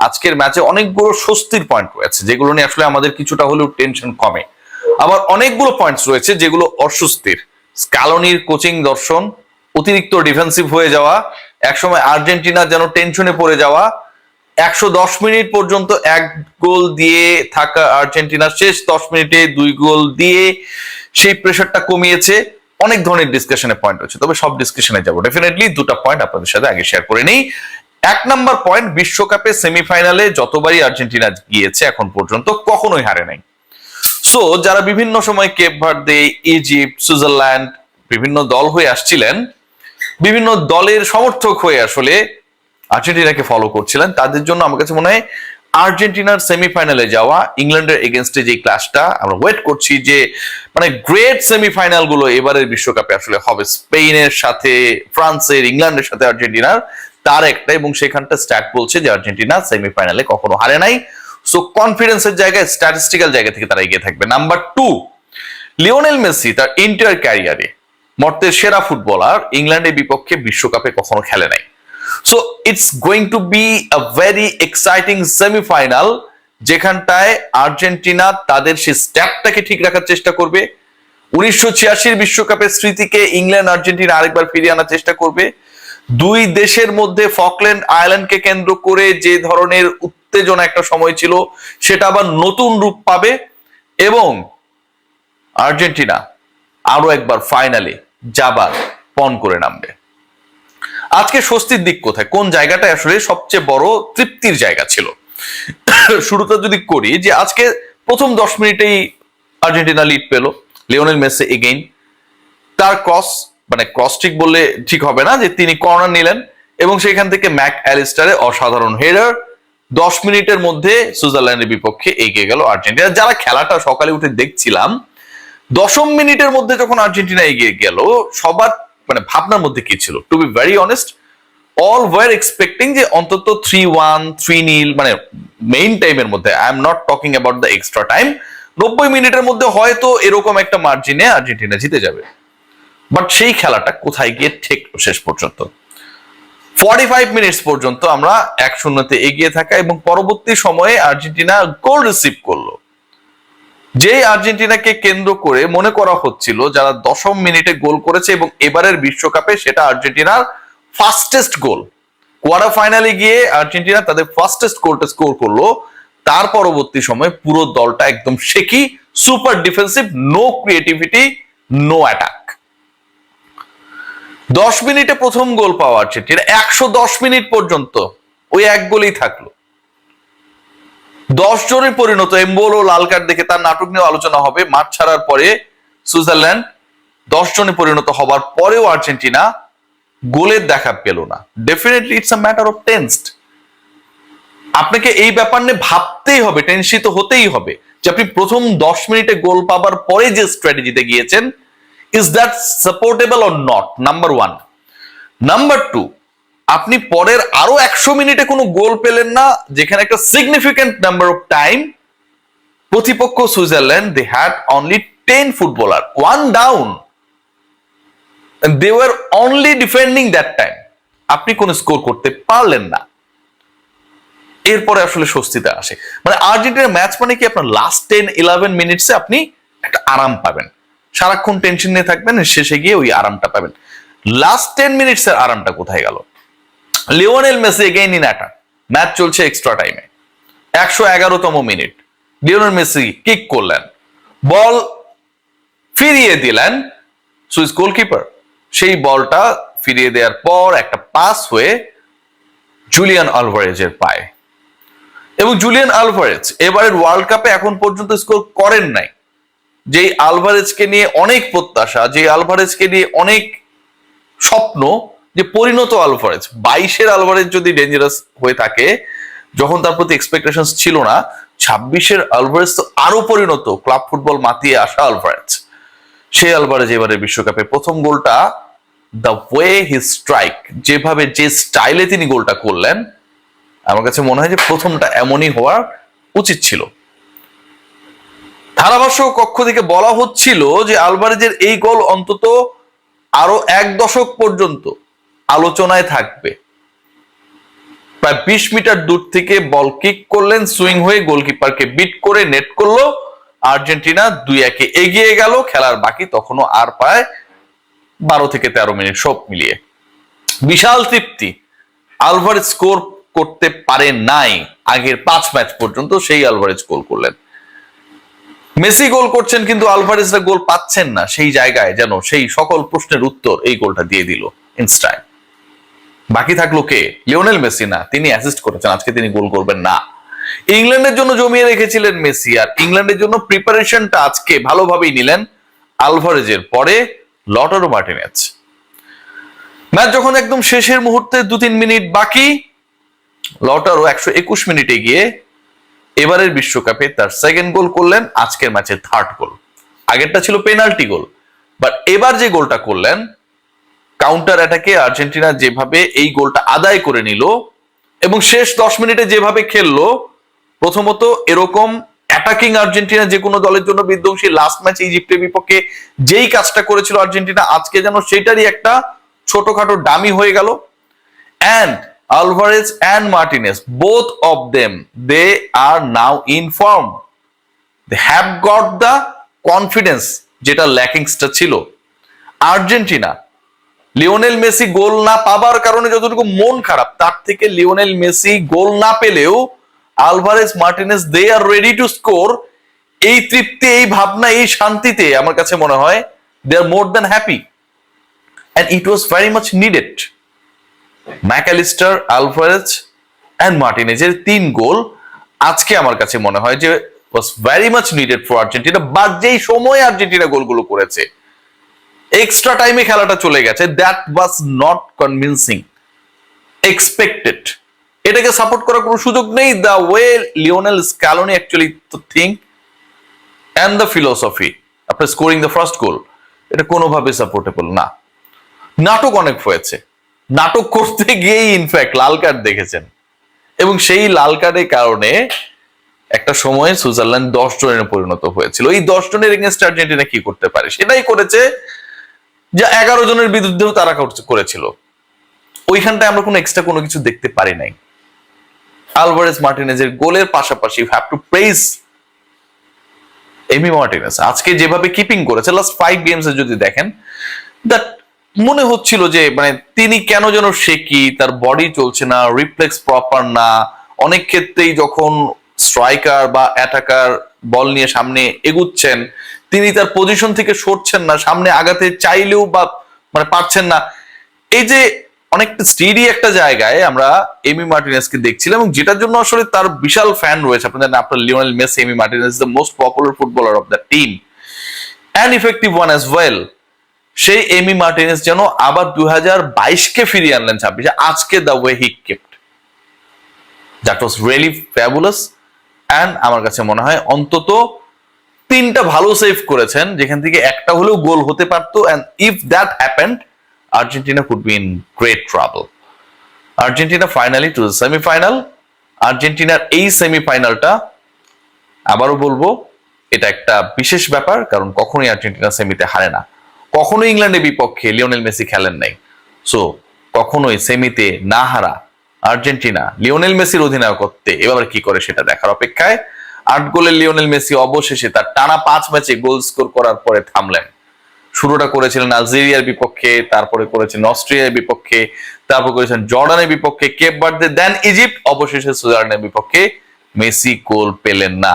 আজকের ম্যাচে অনেকগুলো স্বস্তির পয়েন্ট রয়েছে, যেগুলো নিয়ে আসলে আমাদের কিছুটা হলেও টেনশন কমে। আবার অনেকগুলো পয়েন্টস রয়েছে যেগুলো অস্বস্তির। স্ক্যালোনির কোচিং দর্শন, অতিরিক্ত ডিফেন্সিভ হয়ে যাওয়া, একসময় আর্জেন্টিনা যেন টেনশনে পড়ে যাওয়া, 110 মিনিট পর্যন্ত এক গোল দিয়ে থাকা আর্জেন্টিনা শেষ 10 মিনিটে 2 গোল দিয়ে সেই প্রেশারটা কমিয়েছে। অনেক ধরনের ডিসকাশনের পয়েন্ট রয়েছে, তবে সব ডিসকাশনে যাবো ডেফিনেটলি। দুটা পয়েন্ট আপনাদের সাথে আগে শেয়ার করে নেই। 1 নম্বর পয়েন্ট, বিশ্বকাপে সেমিফাইনালে যতবারই আর্জেন্টিনা গিয়েছে এখন পর্যন্ত কখনোই হারে নাই। সো যারা বিভিন্ন সময় কেপ ভার্দে, ইজিপ্ট, সুইজারল্যান্ড বিভিন্ন দল হয়ে আসছিলেন, বিভিন্ন দলের সমর্থক হয়ে আসলে আর্জেন্টিনাকে ফলো করছিলেন, তাদের জন্য আমার কাছে মনে হয় আর্জেন্টিনার সেমিফাইনালে যাওয়া, ইংল্যান্ডের এগেনস্টে যে ক্লাসটা আমরা ওয়েট করছি, যে মানে গ্রেট সেমিফাইনাল গুলো এবারের বিশ্বকাপে আসলে হবে স্পেনের সাথে, ফ্রান্সের, ইংল্যান্ডের সাথে আর্জেন্টিনার, তার একটা, এবং সেখানটা স্ট্যাট বলছে যে আর্জেন্টিনা সেমিফাইনালে কখনো হারে নাই। সো কনফিডেন্সের জায়গায়, স্ট্যাটিস্টিক্যাল জায়গা থেকে তারা এগিয়ে থাকবে। নাম্বার 2, লিওনেল মেসি তার এন্টায়ার ক্যারিয়ারে মর্তের সেরা ফুটবলার, ইংল্যান্ডের বিপক্ষে বিশ্বকাপে কখনো খেলে নাই। So it's going to be a very exciting semifinal, যেখানটায় আর্জেন্টিনা তাদের সেই স্ট্যাপটাকে ঠিক রাখার চেষ্টা করবে। 1986 বিশ্বকাপের স্মৃতিকে ইংল্যান্ড আর্জেন্টিনা আরেকবার ফিরিয়ে আনার চেষ্টা করবে। দুই দেশের মধ্যে ফকল্যান্ড আইল্যান্ডকে কেন্দ্র করে যে ধরনের উত্তেজনা একটা সময় ছিল, সেটা আবার নতুন রূপ পাবে, এবং আর্জেন্টিনা আরো একবার ফাইনালে যাবার পণ করে নামবে। আজকে স্বস্তির দিক কোথায়, কোন জায়গাটা আসলে সবচেয়ে বড় তৃপ্তির জায়গা ছিল? শুরুটা যদি করি, যে আজকে প্রথম 10 মিনিটেই আর্জেন্টিনা লিড পেল, লিওনেল মেসি এগেইন তার ক্রস ঠিক বললে ঠিক হবে না, যে তিনি কর্নার নিলেন এবং সেখান থেকে ম্যাক অ্যালিস্টারে অসাধারণ হেডার। 10 মিনিটের মধ্যে সুইজারল্যান্ডের বিপক্ষে এগিয়ে গেল আর্জেন্টিনা। যারা খেলাটা সকালে উঠে দেখছিলাম, 10ম মিনিটের মধ্যে যখন আর্জেন্টিনা এগিয়ে গেল, সবার মানে ভাবনার মধ্যে কি ছিল? To be very honest, all were expecting যে অন্তত 3-1, 3-0, মানে মেইন টাইমের মধ্যে, I am not talking about the extra time, 90 মিনিটের মধ্যে হয়তো এরকম একটা মার্জিনে আর্জেন্টিনা জিতে যাবে। বাট সেই খেলাটা কোথায় গিয়ে ঠেকলো শেষ পর্যন্ত? 45 মিনিটস পর্যন্ত আমরা 1-0 এগিয়ে থাকা, এবং পরবর্তী সময়ে আর্জেন্টিনা গোল রিসিভ করলো, যে আর্জেন্টিনাকে কেন্দ্র করে মনে করা হচ্ছিল যারা 10ম মিনিটে গোল করেছে, এবং এবারের বিশ্বকাপে সেটা আর্জেন্টিনার ফাস্টেস্ট গোল। কোয়ার্টার ফাইনালে গিয়ে আর্জেন্টিনা তাদের ফাস্টেস্ট গোলটা স্কোর করলো। তার পরবর্তী সময় পুরো দলটা একদম shaky, super defensive, no creativity, no attack. 10 মিনিটে প্রথম গোল পাওয়া আর্জেন্টিনা 110 মিনিট পর্যন্ত ওই এক গোলেই থাকলো। 10 জনে পরিণত, এমবোলো লাল কার্ড দেখে তার নাটক নিয়ে আলোচনা হবে। মাঠ ছাড়ার পরে সুইজারল্যান্ড 10 জনে পরিণত হবার পরেও আর্জেন্টিনা গোলের দেখা পেল না। Definitely it's a matter of tensed. আপনাকে এই ব্যাপার নিয়ে ভাবতেই হবে, টেনশিত হতেই হবে, যে আপনি প্রথম 10 মিনিটে গোল পাবার পরে যে স্ট্র্যাটেজিতে গিয়েছেন, is that supportable or not? Number 1। Number 2, আপনি পরের আরো 100 মিনিটে কোনো গোল পেলেন না, যেখানে একটা সিগনিফিক্যান্ট নাম্বার অফ টাইম প্রতিপক্ষ Switzerland, they had only 10 footballer, 1 down, they were only defending that time. আপনি কোন স্কোর করতে পারলেন না। এরপরে আসলে স্বস্তিতে আসে, মানে আর্জেন্টিনার ম্যাচ মানে কি, আপনার লাস্ট 10-11 মিনিটসে আপনি একটা আরাম পাবেন। সারাক্ষণ টেনশন নিয়ে থাকবেন, শেষে গিয়ে ওই আরামটা পাবেন। লাস্ট 10 মিনিটসের আরামটা কোথায় গেল? Lionel Messi again in attack, match চলছে এক্সট্রা টাইমে, 111তম মিনিট, লিওনেল মেসি কিক করলেন, বল ফিরিয়ে দিলেন সুইস গোলকিপার। সেই বলটা ফিরিয়ে দেওয়ার পর একটা পাস হয়ে জুলিয়ান আলভারেজের পায়ে, এবং জুলিয়ান আলভারেজ এবারের ওয়ার্ল্ড কাপে এখন পর্যন্ত স্কোর করেন নাই। যেই আলভারেজকে নিয়ে অনেক প্রত্যাশা, যে আলভারেজকে নিয়ে অনেক স্বপ্ন, যে পরিণত আলভারেজ, 22-এর আলভারেজ যদি ডেঞ্জারাস হয়ে থাকে, যখন তার প্রতি এক্সপেকটেশন ছিল না, 26-এর আলভারেজ তো আরো পরিণত, ক্লাব ফুটবল মাতিয়ে আসা আলভারেজ। সেই আলভারেজ এবারে বিশ্বকাপে প্রথম গোলটা, দ্য ওয়ে হি স্ট্রাইক, যেভাবে যে স্টাইলে তিনি গোলটা করলেন, আমার কাছে মনে হয় যে প্রথমটা এমনই হওয়া উচিত ছিল। ধারাভাষ্য কক্ষ থেকে বলা হচ্ছিল যে আলভারেজের এই গোল অন্তত আরো 1 দশক পর্যন্ত আলোচনায় থাকবে। প্রায় 20 মিটার দূর থেকে বল কিক করলেন, সুইং হয়ে গোলকিপারকে বিট করে নেট করলো। আর্জেন্টিনা 2-1 এগিয়ে গেল। খেলার বাকি তখনও আর প্রায় 12 থেকে 13 মিনিট সব মিলিয়ে। বিশাল তৃপ্তি। আলভারেজ স্কোর করতে পারে নাই আগের 5 ম্যাচ পর্যন্ত, সেই আলভারেজ গোল করলেন। মেসি গোল করছেন কিন্তু আলভারেজরা গোল পাচ্ছেন না, সেই জায়গায় যেন সেই সকল প্রশ্নের উত্তর এই গোলটা দিয়ে দিল ইনস্টায়। বাকি থাকলো কে? লিওনেল মেসি না, তিনি অ্যাসিস্ট করেছেন, আজকে তিনি গোল করবেন না। ইংল্যান্ডের জন্য জমিয়ে রেখেছিলেন মেসি, আর ইংল্যান্ডের জন্য প্রিপারেশনটা আজকে ভালোভাবেই নিলেন আলভারেজের পরে লটারো মার্টিনেজ। ম্যাচ যখন একদম শেষের মুহূর্তে 2-3 মিনিট বাকি, লটারো 121 মিনিটে গিয়ে এবারের বিশ্বকাপে তার সেকেন্ড গোল করলেন, আজকের ম্যাচে থার্ড গোল। আগেরটা ছিল পেনাল্টি গোল, বাট এবার যে গোলটা করলেন কাউন্টার অ্যাটাকে আর্জেন্টিনা যেভাবে এই গোলটা আদায় করে নিল এবং শেষ 10 মিনিটে যেভাবে খেললো, প্রথমত এরকম অ্যাটাকিং আর্জেন্টিনা যে কোনো দলের জন্য বিধ্বংসী। লাস্ট ম্যাচে ইজিপ্টের বিপক্ষে যেই কাজটা করেছিল আর্জেন্টিনা, আজকে যেন সেটারই একটা ছোটখাটো ডামি হয়ে গেল। And Alvarez and Martinez, both of them, they are now in form. They have got the confidence যেটা ল্যাকিংসটা ছিল। আর্জেন্টিনা লিওনেল মেসি গোল না পাবার কারণে যতটুকু মন খারাপ, তার থেকে লিওনেল মেসি গোল না পেলেও Alvarez Martinez they are ready to score, এই তৃপ্তি, এই ভাবনা, এই শান্তিতে আমার কাছে মনে হয় they are more than happy, and it was very much needed. McAllister, Alvarez and মার্টিনেজের 3 গোল আজকে আমার কাছে মনে হয় যে was very much needed for Argentina. But যেই সময় আর্জেন্টিনা গোলগুলো করেছে, এক্সট্রা টাইমে খেলাটা চলে গেছে, that was not convincing, expected. এটাকে সাপোর্ট করার কোনো সুযোগ নেই। The way Lionel Scaloni actually think and the philosophy after scoring the first goal, এটা কোনোভাবে সাপোর্টেবল না। নাটক অনেক হয়েছে, নাটক করতে গিয়েই ইনফ্যাক্ট লাল কার্ড দেখেছেন, এবং সেই লাল কার্ডের কারণে একটা সময় সুইজারল্যান্ড 10 জনের পরিণত হয়েছিল। এই 10 জনের এগেইনস্ট আর্জেন্টিনা কি করতে পারে সেটাই করেছে, যা 11 জনের বিরুদ্ধেও তারা করেছিল। ওইখানটায় আমরা কোনো এক্সট্রা কোনো কিছু দেখতে পারি নাই। আলভারেজ মার্টিনেজের গোলের পাশাপাশি you have to praise Emi Martinez. আজকে যেভাবে কিপিং করেছে লাস্ট 5 গেমসে যদি দেখেন, দ্যাট মনে হচ্ছিল যে মানে তিনি কেন যেন শেকি, তার বডি চলছে না, রিফ্লেক্স প্রপার না। অনেক ক্ষেত্রেই যখন স্ট্রাইকার বা অ্যাটাকার বল নিয়ে সামনে এগুচ্ছেন, তিনি তার পজিশন থেকে সরছেন না, সামনে আগাতে চাইলেও বা মানে পারছেন না। এই যে অনেকটা স্টিডি একটা জায়গায় আমরা এমি মার্টিনেজকে দেখছিলাম, এবং যেটার জন্য আসলে তার বিশাল ফ্যান রয়েছে। আপনার জানেন, আপনার Lionel Messi, Emi Martinez the most popular footballer of the team and effective one as well. সেই এমি মার্টিনেজ যেন আবার 2022-কে ফিরিয়ে আনলেন 26-এ। আজকে the way he kept, that was really fabulous. And আমার কাছে মনে হয় অন্তত 3টা ভালো সেভ করেছেন, যেখান থেকে একটা হলেও গোল হতে পারতো। And if that happened, Argentina could be in great trouble. Argentina finally to the semifinal. আর্জেন্টিনার এই সেমিফাইনালটা, আবারও বলবো, এটা একটা বিশেষ ব্যাপার, কারণ কখনোই আর্জেন্টিনা সেমিতে হারে না। কখনোই ইংল্যান্ডের বিপক্ষে লিওনেল মেসি খেলেন নাই। সো কখনোই সেমিতে না হারা আর্জেন্টিনা লিওনেল মেসির অধিনায়কত্বে এবার কি করে সেটা দেখার অপেক্ষায়। 8 গোলের লিওনেল মেসি অবশেষে তার টানা 5 ম্যাচে গোল স্কোর করার পরে থামলেন। শুরুটা করেছিলেন আলজেরিয়ার বিপক্ষে, তারপরে করেছেন অস্ট্রিয়ার বিপক্ষে, তারপর করেছেন জর্ডানের বিপক্ষে, কেপ ভার্দে, দেন ইজিপ্ট, অবশেষে সুইজারল্যান্ডের বিপক্ষে মেসি গোল পেলেন না।